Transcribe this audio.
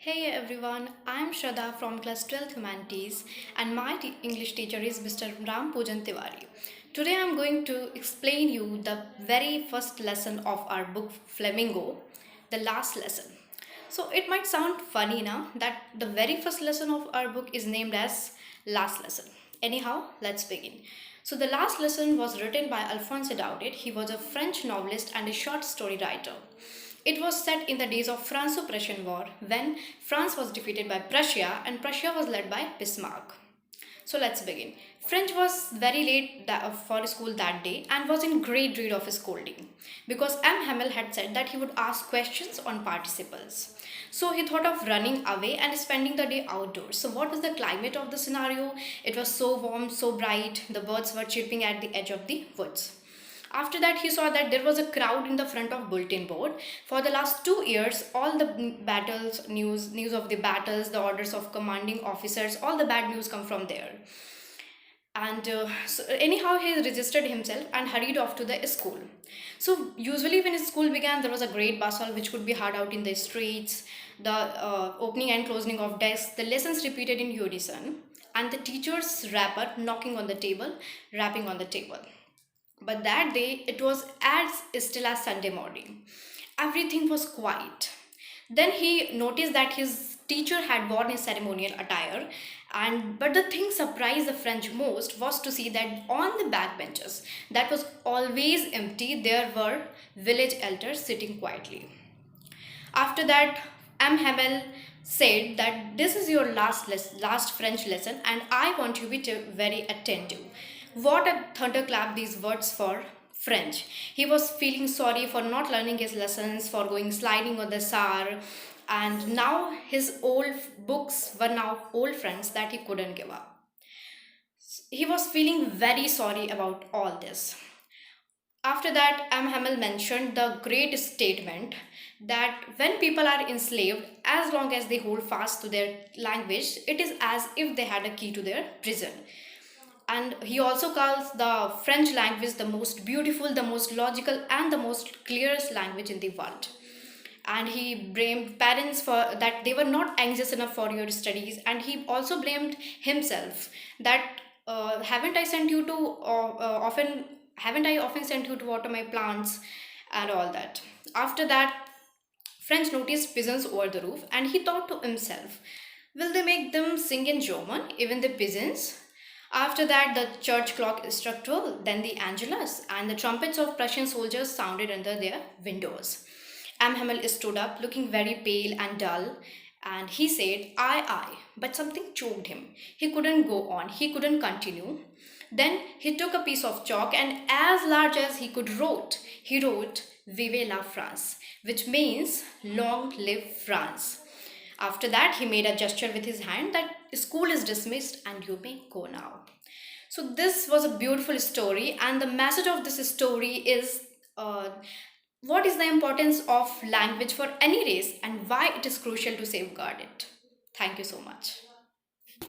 Hey everyone, I'm Shraddha from class 12th Humanities and my English teacher is Mr. Ram Pujan Tiwari. Today I'm going to explain you the very first lesson of our book Flamingo, the last lesson. So it might sound funny now that the very first lesson of our book is named as last lesson. Anyhow, let's begin. So the last lesson was written by Alphonse Daudet. He was a French novelist and a short story writer. It was set in the days of Franco-Prussian War when France was defeated by Prussia and Prussia was led by Bismarck. So let's begin. French was very late for school that day and was in great dread of scolding because M. Hamel had said that he would ask questions on participles. So he thought of running away and spending the day outdoors. So what was the climate of the scenario? It was so warm, so bright, the birds were chirping at the edge of the woods. After that, he saw that there was a crowd in the front of bulletin board. For the last 2 years, all the battles, news of the battles, the orders of commanding officers, all the bad news come from there. And so anyhow, he registered himself and hurried off to the school. So usually when his school began, there was a great bustle which could be heard out in the streets, the opening and closing of desks, the lessons repeated in unison, and the teacher's rapper knocking on the table, rapping on the table. But that day it was as still as Sunday morning. Everything was quiet. Then he noticed that his teacher had worn his ceremonial attire, and but the thing surprised the French most was to see that on the backbenches that was always empty there were village elders sitting quietly. After that, M. Hamel said that this is your last French lesson and I want you to be very attentive. What a thunderclap these words for French. He was feeling sorry for not learning his lessons, for going sliding on the Saar, and now his old books were now old friends that he couldn't give up. He was feeling very sorry about all this. After that, M. Hamel mentioned the great statement that when people are enslaved, as long as they hold fast to their language, it is as if they had a key to their prison. And he also calls the French language the most beautiful, the most logical, and the most clearest language in the world. And he blamed parents for that they were not anxious enough for your studies, and he also blamed himself that haven't I often sent you to water my plants and all that. After that, French noticed pigeons over the roof, and he thought to himself, will they make them sing in German, even the pigeons? After that, the church clock struck 12, then the Angelus, and the trumpets of Prussian soldiers sounded under their windows. Amhamel stood up, looking very pale and dull, and he said, I, but something choked him. He couldn't go on, he couldn't continue. Then he took a piece of chalk and as large as he could he wrote, Vive la France, which means long live France. After that, he made a gesture with his hand that school is dismissed and you may go now. So this was a beautiful story, and the message of this story is what is the importance of language for any race and why it is crucial to safeguard it. Thank you so much.